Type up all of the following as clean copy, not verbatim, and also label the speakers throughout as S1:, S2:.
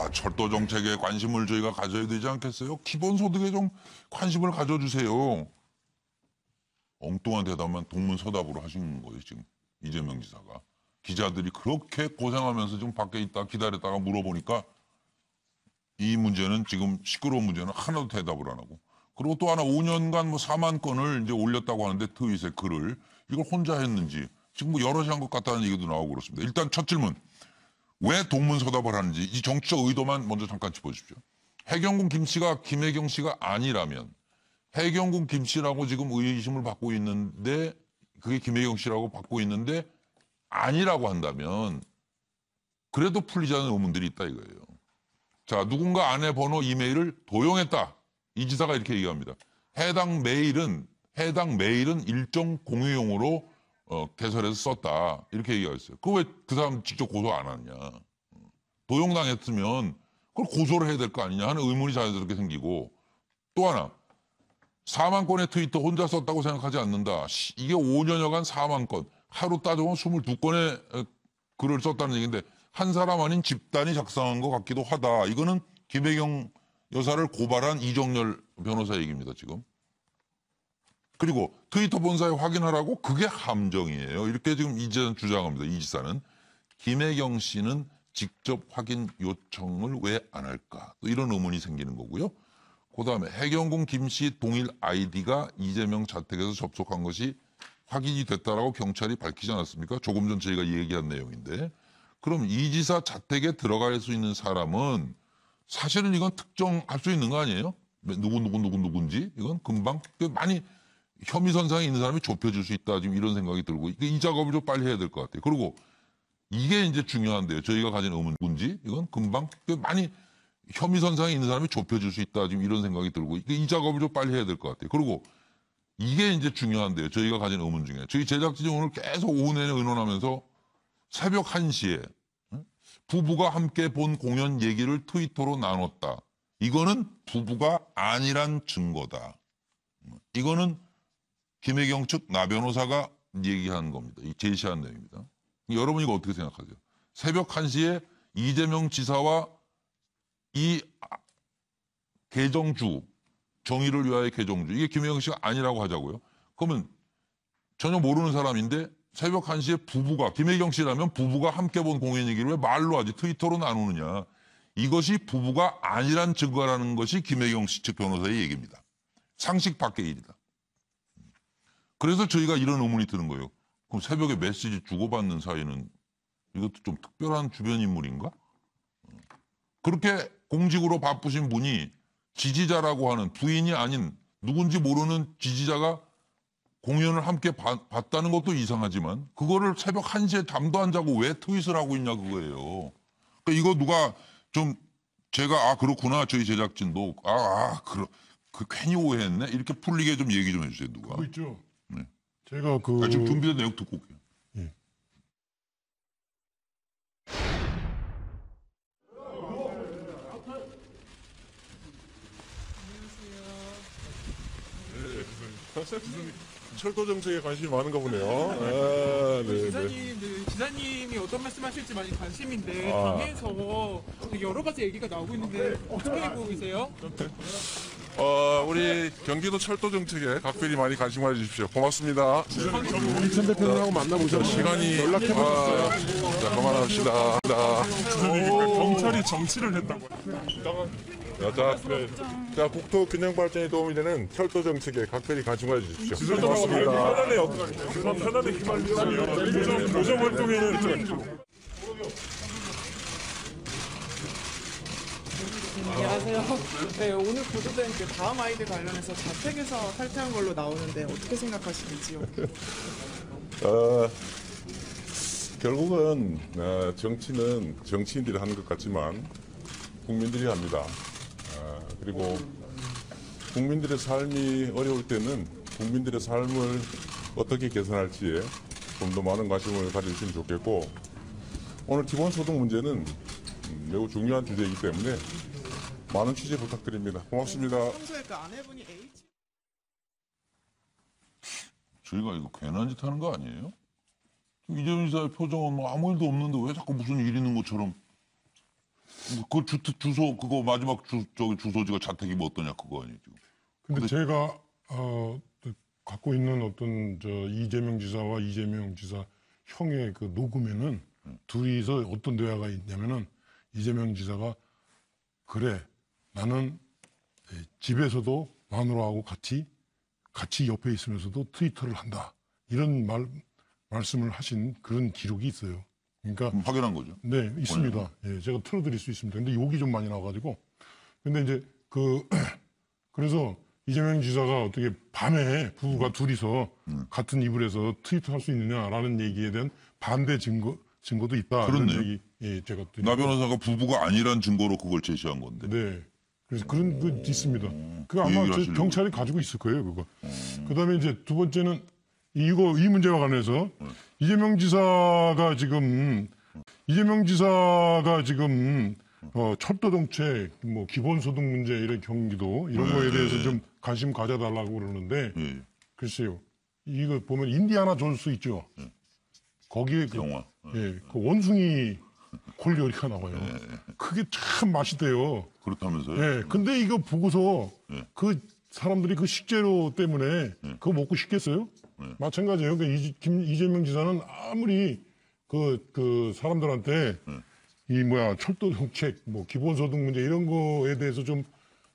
S1: 자, 철도 정책에 관심을 저희가 가져야 되지 않겠어요? 기본소득에 좀 관심을 가져주세요. 엉뚱한 대답만 동문서답으로 하시는 거예요, 지금 이재명 지사가. 기자들이 그렇게 고생하면서 지금 밖에 있다 기다렸다가 물어보니까 이 문제는 지금 시끄러운 문제는 하나도 대답을 안 하고. 그리고 또 하나 5년간 뭐 4만 건을 이제 올렸다고 하는데 트윗에 글을 이걸 혼자 했는지 지금 뭐 여럿이 한 것 같다는 얘기도 나오고 그렇습니다. 일단 첫 질문. 왜 동문서답을 하는지 이 정치적 의도만 먼저 잠깐 짚어주십시오. 해경군 김 씨가 김혜경 씨가 아니라면 해경군 김 씨라고 지금 의심을 받고 있는데 그게 김혜경 씨라고 받고 있는데 아니라고 한다면 그래도 풀리지 않는 의문들이 있다 이거예요. 자, 누군가 아내 번호 이메일을 도용했다. 이 지사가 이렇게 얘기합니다. 해당 메일은 일정 공유용으로 개설해서 썼다. 이렇게 얘기했어요. 그거 왜 그 사람 직접 고소 안 하느냐. 도용당했으면 그걸 고소를 해야 될 거 아니냐 하는 의문이 자연스럽게 생기고 또 하나 4만 건의 트위터 혼자 썼다고 생각하지 않는다. 이게 5년여간 4만 건. 하루 따져보면 22건의 글을 썼다는 얘기인데 한 사람 아닌 집단이 작성한 것 같기도 하다. 이거는 김혜경 여사를 고발한 이정열 변호사 얘기입니다. 지금. 그리고 트위터 본사에 확인하라고 그게 함정이에요. 이렇게 지금 이제는 주장합니다. 이 지사는. 김혜경 씨는 직접 확인 요청을 왜 안 할까? 또 이런 의문이 생기는 거고요. 그다음에 해경군 김 씨 동일 아이디가 이재명 자택에서 접속한 것이 확인이 됐다라고 경찰이 밝히지 않았습니까? 조금 전 저희가 얘기한 내용인데 그럼 이 지사 자택에 들어갈 수 있는 사람은 사실은 이건 특정할 수 있는 거 아니에요? 누군지 이건 금방 많이 혐의선상에 있는 사람이 좁혀질 수 있다 지금 이런 생각이 들고 이 작업을 좀 빨리 해야 될 것 같아요. 그리고 이게 이제 중요한데요. 저희가 가진 의문 뭔지 이건 금방 많이 혐의선상에 있는 사람이 좁혀질 수 있다 지금 이런 생각이 들고 이 작업을 좀 빨리 해야 될 것 같아요. 그리고 이게 이제 중요한데요. 저희가 가진 의문 중에 저희 제작진이 오늘 계속 오후 내내 의논하면서 새벽 1시에 부부가 함께 본 공연 얘기를 트위터로 나눴다. 이거는 부부가 아니란 증거다. 이거는 김혜경 측 나 변호사가 얘기한 겁니다. 제시한 내용입니다. 여러분 이거 어떻게 생각하세요? 새벽 1시에 이재명 지사와 이 개정주, 정의를 위하여 개정주, 이게 김혜경 씨가 아니라고 하자고요. 그러면 전혀 모르는 사람인데 새벽 1시에 부부가, 김혜경 씨라면 부부가 함께 본 공연 얘기를 왜 말로 하지 트위터로 나누느냐. 이것이 부부가 아니란 증거라는 것이 김혜경 씨 측 변호사의 얘기입니다. 상식 밖의 일이다. 그래서 저희가 이런 의문이 드는 거예요. 그럼 새벽에 메시지 주고받는 사이는 이것도 좀 특별한 주변 인물인가? 그렇게 공직으로 바쁘신 분이 지지자라고 하는 부인이 아닌 누군지 모르는 지지자가 공연을 함께 봤다는 것도 이상하지만 그거를 새벽 1시에 잠도 안 자고 왜 트윗을 하고 있냐 그거예요. 그러니까 이거 누가 좀 제가 그렇구나 저희 제작진도 괜히 오해했네 이렇게 풀리게 좀 얘기 좀 해주세요 누가.
S2: 그거 있죠.
S1: 네.
S2: 제가
S1: 지금 준비된 내용 듣고 올게요.
S2: 예. 철도 정책에 관심이 많은가 보네요. 네.
S3: 기자님이 어떤 말씀하실지 많이 관심인데 당에서 여러 가지 얘기가 나오고 있는데 어떻게 보고 계세요?
S2: 우리 경기도 철도 정책에 각별히 많이 관심 가져주십시오. 고맙습니다. 이천 대표님하고 만나보셔서 시간이 연락해보셨어요. 자, 그만합시다.
S4: 경찰이 정치를 했다고.
S2: 자, 국토 균형 발전에 도움이 되는 철도 정책에 각별히 관심 가져주십시오. 고맙습니다.
S4: 편안하게 휘말리시면 보정 활동에는
S3: 안녕하세요. 네, 오늘 보도된 그 다음 아이들 관련해서 자택에서 탈퇴한 걸로 나오는데 어떻게 생각하시는지요?
S2: 결국은 정치는 정치인들이 하는 것 같지만 국민들이 합니다. 그리고 국민들의 삶이 어려울 때는 국민들의 삶을 어떻게 개선할지에 좀 더 많은 관심을 가져주시면 좋겠고 오늘 기본소득 문제는 매우 중요한 주제이기 때문에 많은 취재 부탁드립니다. 고맙습니다.
S3: 평소에 그 아내분이
S1: 저희가 이거 괜한 짓 하는 거 아니에요? 이재명 지사의 표정은 뭐 아무 일도 없는데 왜 자꾸 무슨 일 있는 것처럼 그 주소 그거 마지막 저기 주소지가 자택이면 어떠냐 그거 아니에요 지금.
S5: 근데 제가 갖고 있는 어떤 이재명 지사와 이재명 지사 형의 그 녹음에는 둘이서 어떤 대화가 있냐면은 이재명 지사가 그래 나는 집에서도 마누라하고 같이 옆에 있으면서도 트위터를 한다 이런 말씀을 하신 그런 기록이 있어요. 그러니까
S1: 확인한 거죠.
S5: 네 있습니다. 예, 제가 틀어드릴 수 있습니다. 근데 욕이 좀 많이 나와가지고 근데 이제 그래서 이재명 지사가 어떻게 밤에 부부가 둘이서 같은 이불에서 트위터 할 수 있느냐라는 얘기에 대한 반대 증거도 있다.
S1: 그렇네요.
S5: 이런 얘기 제가 드리고.
S1: 나 변호사가 부부가 아니란 증거로 그걸 제시한 건데.
S5: 네. 그래서 그런 거 있습니다. 그
S1: 그
S5: 아마
S1: 얘기를 하시려고.
S5: 경찰이 가지고 있을 거예요, 그거. 그다음에 이제 두 번째는 이 문제와 관해서 이재명 지사가 지금 철도 정책, 뭐 기본소득 문제 이런 경기도 이런 거에 대해서 좀 관심 가져달라고 그러는데
S1: 예.
S5: 글쎄요. 이거 보면 인디아나 존스 있죠. 거기에
S1: 영화.
S5: 그 원숭이 콜 요리가 나와요. 그게 참 맛있대요.
S1: 그렇다면서요?
S5: 예. 근데 이거 보고서 그 사람들이 그 식재료 때문에 그거 먹고 싶겠어요? 마찬가지예요. 그러니까 이재명 지사는 아무리 그 사람들한테 철도 정책, 뭐 기본소득 문제 이런 거에 대해서 좀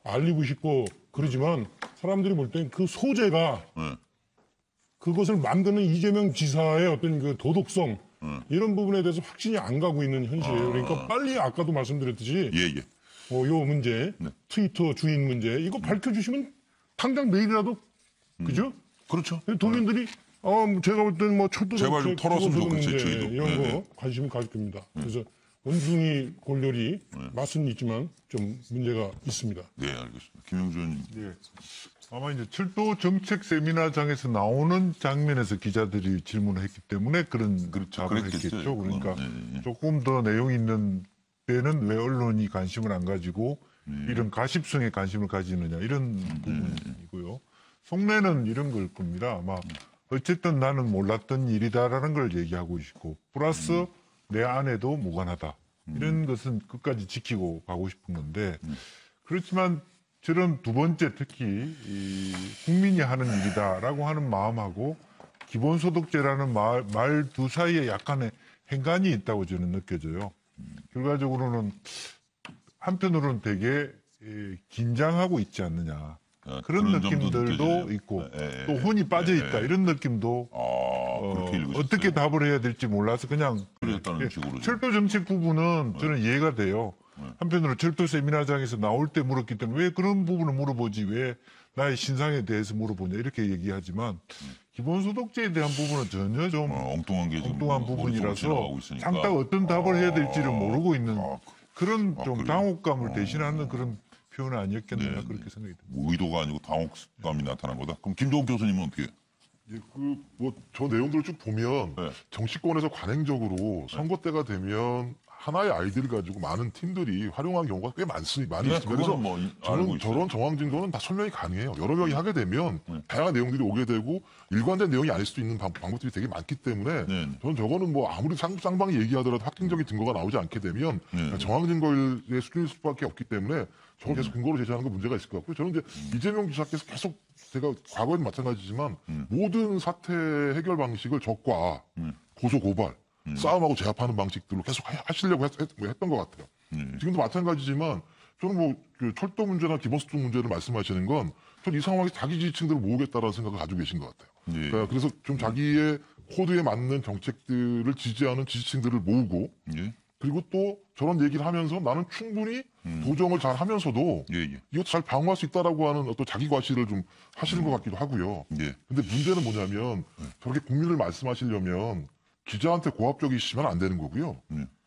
S5: 알리고 싶고 그러지만 사람들이 볼 땐 그 소재가 그것을 만드는 이재명 지사의 어떤 그 도덕성 이런 부분에 대해서 확신이 안 가고 있는 현실이에요. 그러니까 빨리 아까도 말씀드렸듯이
S1: 예.
S5: 요 문제,
S1: 네.
S5: 트위터 주인 문제 이거 밝혀주시면 당장 내일이라도 그죠?
S1: 그렇죠.
S5: 도민들이 제가 볼 때는 뭐 철도
S1: 제발 좀
S5: 정책,
S1: 털었으면
S5: 기본소득
S1: 좋겠어요,
S5: 문제
S1: 저희도.
S5: 이런
S1: 네.
S5: 거 관심을 가질 겁니다. 그래서 원숭이 골요리 맛은 있지만 좀 문제가 있습니다.
S1: 네, 알겠습니다. 김영주 의원님.
S6: 예. 아마 이제 철도 정책 세미나장에서 나오는 장면에서 기자들이 질문을 했기 때문에 그런 답을
S1: 그랬겠죠.
S6: 했겠죠. 그러니까
S1: 네.
S6: 조금 더 내용 있는 데는 왜 언론이 관심을 안 가지고 이런 가십성에 관심을 가지느냐 이런 부분이고요. 속내는 이런 걸 겁니다. 아마 어쨌든 나는 몰랐던 일이다라는 걸 얘기하고 싶고 플러스 내 안에도 무관하다. 이런 것은 끝까지 지키고 가고 싶은 건데 그렇지만 저런 두 번째 특히 이 국민이 하는 일이다라고 하는 마음하고 기본소득제라는 말 두 사이에 약간의 행간이 있다고 저는 느껴져요. 결과적으로는 한편으로는 되게 긴장하고 있지 않느냐. 그런
S1: 점도
S6: 느낌들도
S1: 느껴지네요.
S6: 있고 또 혼이 빠져 있다 이런 느낌도
S1: 그렇게 읽으셨어요?
S6: 어떻게 답을 해야 될지 몰라서 그냥
S1: 그랬다는 식으로.
S6: 철도 정책 부분은 저는 이해가 돼요. 한편으로 철도 세미나장에서 나올 때 물었기 때문에 왜 그런 부분을 물어보지 왜 나의 신상에 대해서 물어보냐 이렇게 얘기하지만 기본소득제에 대한 부분은 전혀 좀
S1: 엉뚱한 게 지금
S6: 엉뚱한
S1: 머릿속으로
S6: 부분이라서
S1: 지나가고 있으니까.
S6: 잠깐 어떤 답을 해야 될지를 모르고 있는 그런 좀
S1: 그래요?
S6: 당혹감을 대신하는 그런 표현 아니었겠나
S1: 네,
S6: 그렇게 생각이 듭니다.
S1: 뭐 의도가 아니고 당혹감이 나타난 거다. 그럼 김종욱 교수님은 어떻게 해요?
S2: 예, 저 내용들을 쭉 보면
S1: 네.
S2: 정치권에서 관행적으로 선거 때가 되면 하나의 아이디를 가지고 많은 팀들이 활용한 경우가 꽤 많이 있습니다.
S1: 그거는
S2: 그래서
S1: 뭐 알고
S2: 저는
S1: 있어요.
S2: 저런 정황 증거는 다 설명이 가능해요. 여러 명이 하게 되면 다양한 내용들이 오게 되고 일관된 내용이 아닐 수도 있는 방법들이 되게 많기 때문에
S1: 네.
S2: 저는 저거는 뭐 아무리 쌍방이 얘기하더라도 확정적인 증거가 나오지 않게 되면
S1: 네.
S2: 정황 증거의 수준일 수밖에 없기 때문에 저걸 계속 근거로 제시하는 건 문제가 있을 것 같고요. 저는 이제 이재명 지사께서 계속 제가 과거에는 마찬가지지만 모든 사태 해결 방식을 적과 고소 고발 싸움하고 제압하는 방식들로 계속 하시려고 했던 것 같아요. 지금도 마찬가지지만 저는 그 철도 문제나 기본소득 문제를 말씀하시는 건 전 이 상황에서 자기 지지층들을 모으겠다라는 생각을 가지고 계신 것 같아요.
S1: 예.
S2: 그래서 좀 자기의 코드에 맞는 정책들을 지지하는 지지층들을 모으고
S1: 예.
S2: 그리고 또 저런 얘기를 하면서 나는 충분히 도정을 잘 하면서도
S1: 예.
S2: 이것도 잘 방어할 수 있다라고 하는 어떤 자기 과시를 좀 하시는 것 같기도 하고요.
S1: 예.
S2: 근데 문제는 뭐냐면 저렇게 국민을 말씀하시려면 기자한테 고압적이시면 안 되는 거고요.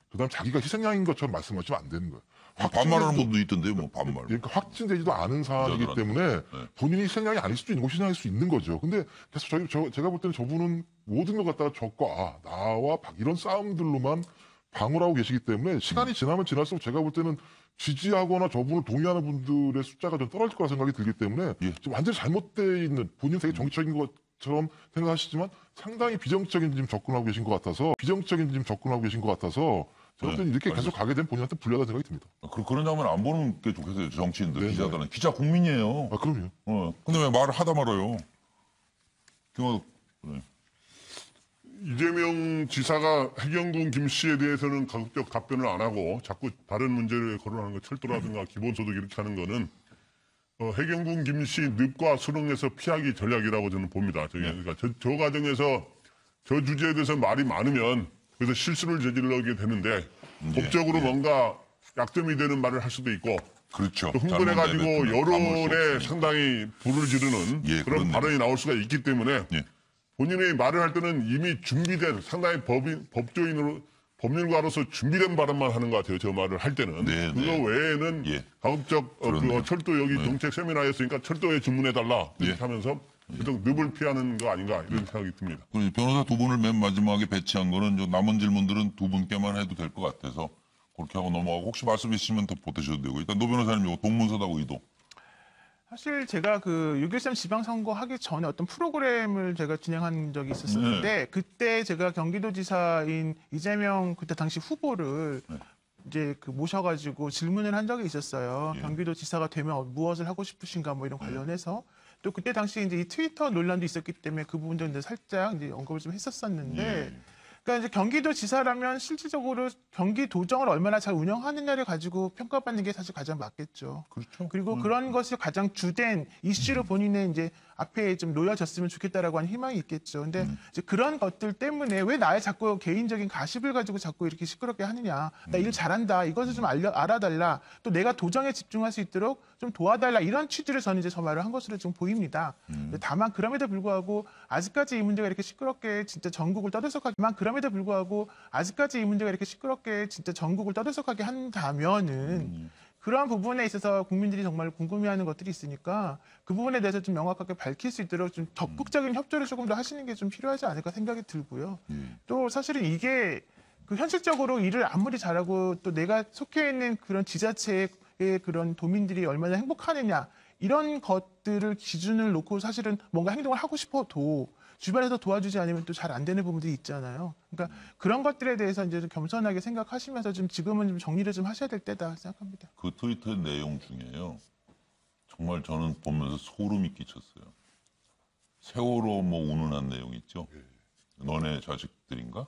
S2: 그다음 자기가 희생양인 것처럼 말씀하시면 안 되는 거예요.
S1: 반말하는 분도 있던데 뭐 반말.
S2: 그러니까 확진되지도 않은 사안이기
S1: 기자들한테.
S2: 때문에 본인이 희생양이 아닐 수도 있는 거 희생양일 수 있는 거죠. 근데 계속 제가 볼 때는 저분은 모든 것 갖다가 적과 나와 이런 싸움들로만 방어를 하고 계시기 때문에 시간이 지나면 지날수록 제가 볼 때는 지지하거나 저분을 동의하는 분들의 숫자가 좀 떨어질 거라 생각이 들기 때문에 지금 완전히 잘못되어 있는 본인 되게 정치적인 것처럼 생각하시지만 상당히 비정적인 지금 접근하고 계신 것 같아서
S7: 저는 이렇게 계속 가게 되면 본인한테 불리하다 생각이 듭니다.
S1: 그런 장면 안 보는 게 좋겠어요. 정치인들,
S7: 네,
S1: 기자들은. 기자 국민이에요.
S7: 아, 그럼요.
S1: 근데 왜 말을 하다 말아요? 김화덕. 네.
S2: 이재명 지사가 해경군 김 씨에 대해서는 가급적 답변을 안 하고 자꾸 다른 문제를 거론하는 거, 철도라든가 기본소득 이렇게 하는 거는 해경군 김 씨 늪과 수렁에서 피하기 전략이라고 저는 봅니다. 그러니까 저 과정에서 저 주제에 대해서 말이 많으면 그래서 실수를 저지르게 되는데 법적으로 뭔가 약점이 되는 말을 할 수도 있고
S1: 그렇죠.
S2: 또 흥분해가지고
S1: 잘못 내뱉으면
S2: 여론에
S1: 까먹을 수
S2: 상당히 불을 지르는
S1: 예,
S2: 그런
S1: 그렇네요.
S2: 발언이 나올 수가 있기 때문에
S1: 예.
S2: 본인이 말을 할 때는 이미 준비된 상당히 법조인으로 법률가로서 준비된 발언만 하는 것 같아요. 저 말을 할 때는.
S1: 네,
S2: 그거
S1: 네.
S2: 외에는
S1: 예.
S2: 가급적
S1: 그렇네요.
S2: 철도 여기 정책 세미나였으니까 철도에 주문해달라 이렇게
S1: 예.
S2: 하면서 계속 늪을 피하는 거 아닌가 이런 생각이 듭니다.
S1: 그 변호사 두 분을 맨 마지막에 배치한 거는 저 남은 질문들은 두 분께만 해도 될 것 같아서 그렇게 하고 넘어가고 혹시 말씀 있으면 더 보태셔도 되고 일단 노 변호사님 요 동문서답 의도.
S3: 사실 제가 그 6.13 지방선거 하기 전에 어떤 프로그램을 제가 진행한 적이 있었는데 그때 제가 경기도지사인 이재명 그때 당시 후보를 이제 그 모셔가지고 질문을 한 적이 있었어요. 경기도지사가 되면 무엇을 하고 싶으신가 뭐 이런 관련해서 또 그때 당시 이제 이 트위터 논란도 있었기 때문에 그 부분도 이제 살짝 이제 언급을 좀 했었었는데. 그러니까 이제 경기도지사라면 실질적으로 경기도정을 얼마나 잘 운영하느냐를 가지고 평가받는 게 사실 가장 맞겠죠.
S1: 그렇죠.
S3: 그리고 그런 것이 가장 주된 이슈로 본인의 이제 앞에 좀 놓여졌으면 좋겠다라고 하는 희망이 있겠죠. 근데 이제 그런 것들 때문에 왜 나의 자꾸 개인적인 가십을 가지고 자꾸 이렇게 시끄럽게 하느냐. 나 일 잘한다. 이것을 좀 알아달라. 또 내가 도정에 집중할 수 있도록 좀 도와달라. 이런 취지를 저는 이제 저 말을 한 것으로 좀 보입니다. 다만 그럼에도 불구하고 아직까지 이 문제가 이렇게 시끄럽게 진짜 전국을 떠들썩하게 한다면은 그러한 부분에 있어서 국민들이 정말 궁금해하는 것들이 있으니까 그 부분에 대해서 좀 명확하게 밝힐 수 있도록 좀 적극적인 협조를 조금 더 하시는 게 좀 필요하지 않을까 생각이 들고요. 또 사실은 이게 그 현실적으로 일을 아무리 잘하고 또 내가 속해 있는 그런 지자체의 그런 도민들이 얼마나 행복하느냐 이런 것들을 기준을 놓고 사실은 뭔가 행동을 하고 싶어도 주변에서 도와주지 않으면 또 잘 안 되는 부분들이 있잖아요. 그러니까 그런 것들에 대해서 이제 좀 겸손하게 생각하시면서 좀 지금은 좀 정리를 좀 하셔야 될 때다 생각합니다.
S1: 그 트위터 내용 중에요. 정말 저는 보면서 소름이 끼쳤어요. 세월호 뭐 운운한 내용 있죠. 너네 자식들인가?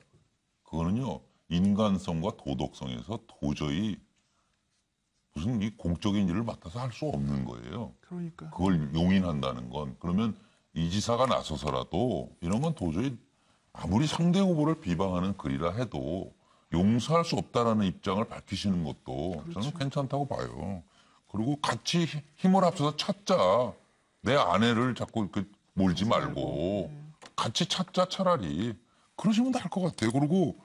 S1: 그거는요. 인간성과 도덕성에서 도저히 무슨 이 공적인 일을 맡아서 할 수 없는 거예요.
S3: 그러니까.
S1: 그걸 용인한다는 건 그러면 이 지사가 나서서라도 이런 건 도저히 아무리 상대 후보를 비방하는 글이라 해도 용서할 수 없다라는 입장을 밝히시는 것도 저는 괜찮다고 봐요. 그리고 같이 힘을 합쳐서 찾자. 내 아내를 자꾸 이렇게 몰지 말고 같이 찾자 차라리. 그러시면 될 것 같아요. 그리고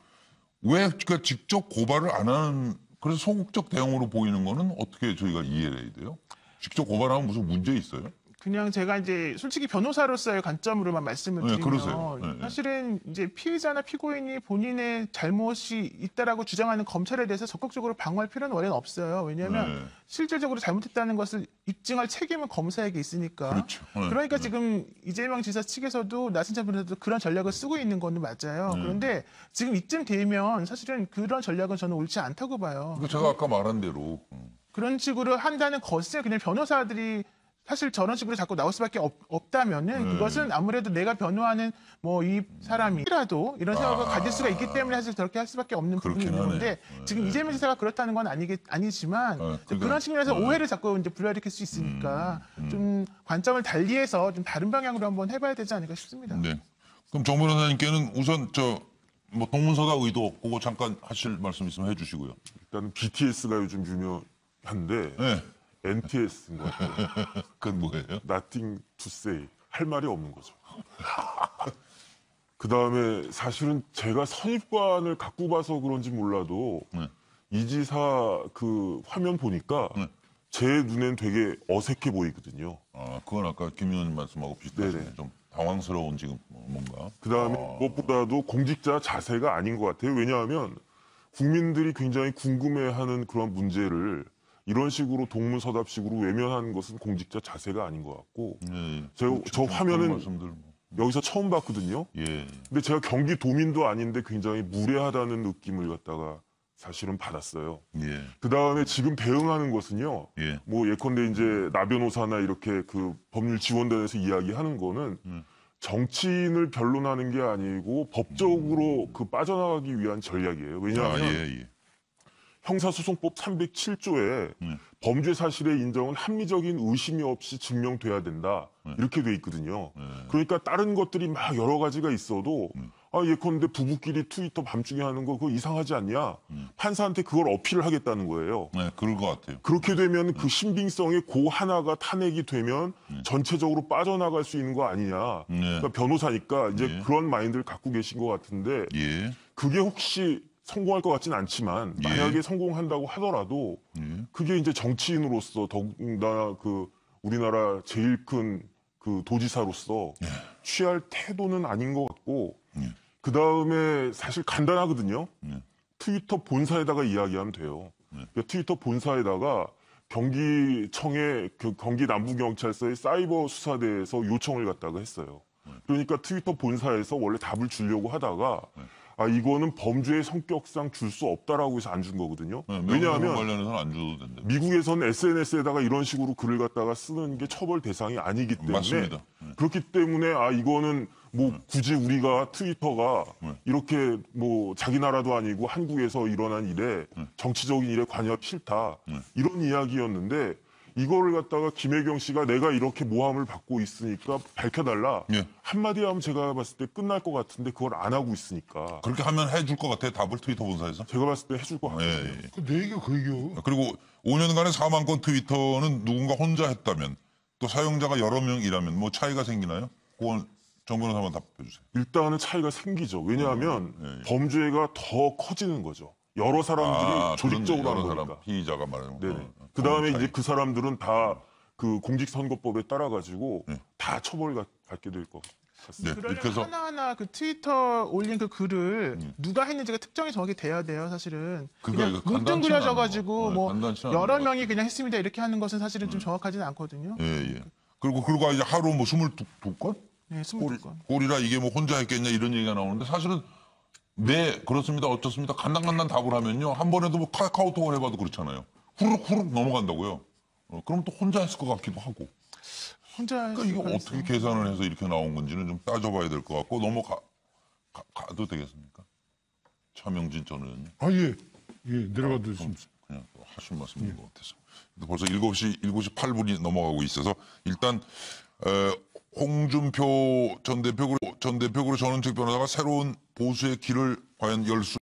S1: 왜 그러니까 직접 고발을 안 하는 그래서 소극적 대응으로 보이는 거는 어떻게 저희가 이해를 해야 돼요? 직접 고발하면 무슨 문제 있어요?
S3: 그냥 제가 이제 솔직히 변호사로서의 관점으로만 말씀을
S1: 네,
S3: 드리면
S1: 그러세요. 네, 네.
S3: 사실은 이제 피의자나 피고인이 본인의 잘못이 있다라고 주장하는 검찰에 대해서 적극적으로 방어할 필요는 원래는 없어요. 왜냐하면
S1: 네.
S3: 실질적으로 잘못했다는 것을 입증할 책임은 검사에게 있으니까.
S1: 그렇죠. 네,
S3: 그러니까
S1: 네.
S3: 지금 이재명 지사 측에서도 나신찬 변호사도 그런 전략을 쓰고 있는 건 맞아요. 그런데 지금 이쯤 되면 사실은 그런 전략은 저는 옳지 않다고 봐요.
S1: 그러니까 제가 아까 말한 대로
S3: 그런 식으로 한다는 것을 그냥 변호사들이 사실 저런 식으로 자꾸 나올 수밖에 없다면은 그것은 아무래도 내가 변호하는 뭐 이 사람이라도 이런 생각을 가질 수가 있기 때문에 사실 저렇게 할 수밖에 없는 부분이
S1: 그렇긴
S3: 있는
S1: 하네.
S3: 건데 지금 이재명 지사가 그렇다는 건 아니지만
S1: 그러니까,
S3: 그런 측면에서 오해를 자꾸 이제 불러일으킬 수 있으니까 좀 관점을 달리해서 좀 다른 방향으로 한번 해봐야 되지 않을까 싶습니다.
S1: 네. 그럼 정 변호사님께는 우선 뭐 동문서답 의도 그거 잠깐 하실 말씀 있으면 해주시고요.
S8: 일단 BTS가 요즘 유명한데
S1: 네.
S8: NTS인 것 같아요.
S1: 그건 뭐예요?
S8: Nothing to say. 할 말이 없는 거죠. 그 다음에 사실은 제가 선입관을 갖고 봐서 그런지 몰라도 이 지사 그 화면 보니까 제 눈엔 되게 어색해 보이거든요.
S1: 아, 그건 아까 김 의원님 말씀하고 비슷하시네.
S8: 네네.
S1: 좀 당황스러운 지금 뭔가.
S8: 그 다음에 무엇보다도 공직자 자세가 아닌 것 같아요. 왜냐하면 국민들이 굉장히 궁금해하는 그런 문제를 이런 식으로 동문서답식으로 외면하는 것은 공직자 자세가 아닌 것 같고 저 화면은
S1: 말씀들 뭐.
S8: 여기서 처음 봤거든요.
S1: 예.
S8: 근데 제가 경기도민도 아닌데 굉장히 무례하다는 느낌을 갖다가 사실은 받았어요.
S1: 예.
S8: 그 다음에 지금 대응하는 것은요.
S1: 예.
S8: 뭐 예컨대 이제 나 변호사나 이렇게 그 법률 지원단에서 이야기하는 거는 정치인을 변론하는 게 아니고 법적으로 그 빠져나가기 위한 전략이에요. 왜냐하면
S1: 예.
S8: 형사소송법 307조에 범죄 사실의 인정은 합리적인 의심이 없이 증명돼야 된다. 이렇게 돼 있거든요. 그러니까 다른 것들이 막 여러 가지가 있어도 예컨대 부부끼리 트위터 밤중에 하는 거 그거 이상하지 않냐? 판사한테 그걸 어필을 하겠다는 거예요.
S1: 네, 그럴 것 같아요.
S8: 그렇게 되면 그 신빙성의 고 하나가 탄핵이 되면 전체적으로 빠져나갈 수 있는 거 아니냐. 그러니까 변호사니까 이제 그런 마인드를 갖고 계신 것 같은데
S1: 예.
S8: 그게 혹시 성공할 것 같지는 않지만 만약에 성공한다고 하더라도 그게 이제 정치인으로서 더군다나 그 우리나라 제일 큰 그 도지사로서 취할 태도는 아닌 것 같고 그 다음에 사실 간단하거든요. 트위터 본사에다가 이야기하면 돼요. 그러니까 트위터 본사에다가 경기청의 그 경기 남부경찰서의 사이버 수사대에서 요청을 갖다가 했어요. 그러니까 트위터 본사에서 원래 답을 주려고 하다가 이거는 범죄의 성격상 줄 수 없다라고 해서 안 준 거거든요. 왜냐하면
S1: 관련해서는 안 줘도 된다.
S8: 미국에서는 SNS에다가 이런 식으로 글을 갖다가 쓰는 게 처벌 대상이 아니기 때문에
S1: 맞습니다.
S8: 그렇기 때문에 이거는 뭐 굳이 우리가 트위터가 이렇게 뭐 자기 나라도 아니고 한국에서 일어난 일에 정치적인 일에 관여하기 싫다 이런 이야기였는데 이거를 갖다가 김혜경 씨가 내가 이렇게 모함을 받고 있으니까 밝혀달라 한마디 하면 제가 봤을 때 끝날 것 같은데 그걸 안 하고 있으니까
S1: 그렇게 하면 해줄 것 같아요. 답을 트위터 본사에서.
S8: 제가 봤을 때 해줄 것 같아요.
S1: 예.
S5: 내 얘기가 그 얘기요.
S1: 그리고 5년간의 4만 건 트위터는 누군가 혼자 했다면 또 사용자가 여러 명이라면 뭐 차이가 생기나요? 그건 정 변호사만 답해 주세요.
S8: 일단은 차이가 생기죠. 왜냐하면 범죄가 더 커지는 거죠. 여러 사람들이 조직적으로
S1: 여러
S8: 하는
S1: 사람
S8: 거니까.
S1: 피의자가 말하는 거.
S8: 네네. 그 다음에 이제 그 사람들은 다 그 공직선거법에 따라가지고 다 처벌을 받게 될 것 같습니다.
S1: 네,
S3: 그러려면
S1: 이렇게 해서
S3: 하나하나 그 트위터 올린 그 글을 누가 했는지가 특정이 정확히 돼야 돼요, 사실은. 그냥
S1: 이거
S3: 뭉뚱
S1: 간단치
S3: 그려져가지고
S1: 않은 거.
S3: 뭐
S1: 간단치 않은
S3: 여러
S1: 거
S3: 명이 그냥 했습니다 이렇게 하는 것은 사실은 좀 정확하지는 않거든요.
S1: 예. 그리고 이제 하루 뭐 22건?
S3: 네, 22건.
S1: 꼴이라 이게 뭐 혼자 했겠냐 이런 얘기가 나오는데 사실은 네, 그렇습니다. 어떻습니다. 간단간단 답을 하면요. 한 번에도 뭐 카카오톡을 해봐도 그렇잖아요. 후룩후룩 넘어간다고요. 그럼 또 혼자 했을 것 같기도 하고.
S3: 혼자
S1: 그러니까 이거 어떻게 계산을 해서 이렇게 나온 건지는 좀 따져봐야 될 것 같고 가도 되겠습니까? 차명진 전 의원님.
S5: 예, 내려가도 있습니다.
S1: 그냥 하신 말씀인 것 같아서. 벌써 7시 8분이 넘어가고 있어서 일단 홍준표 전 대표 그리고 전원책 변호사가 새로운 보수의 길을 과연 열 수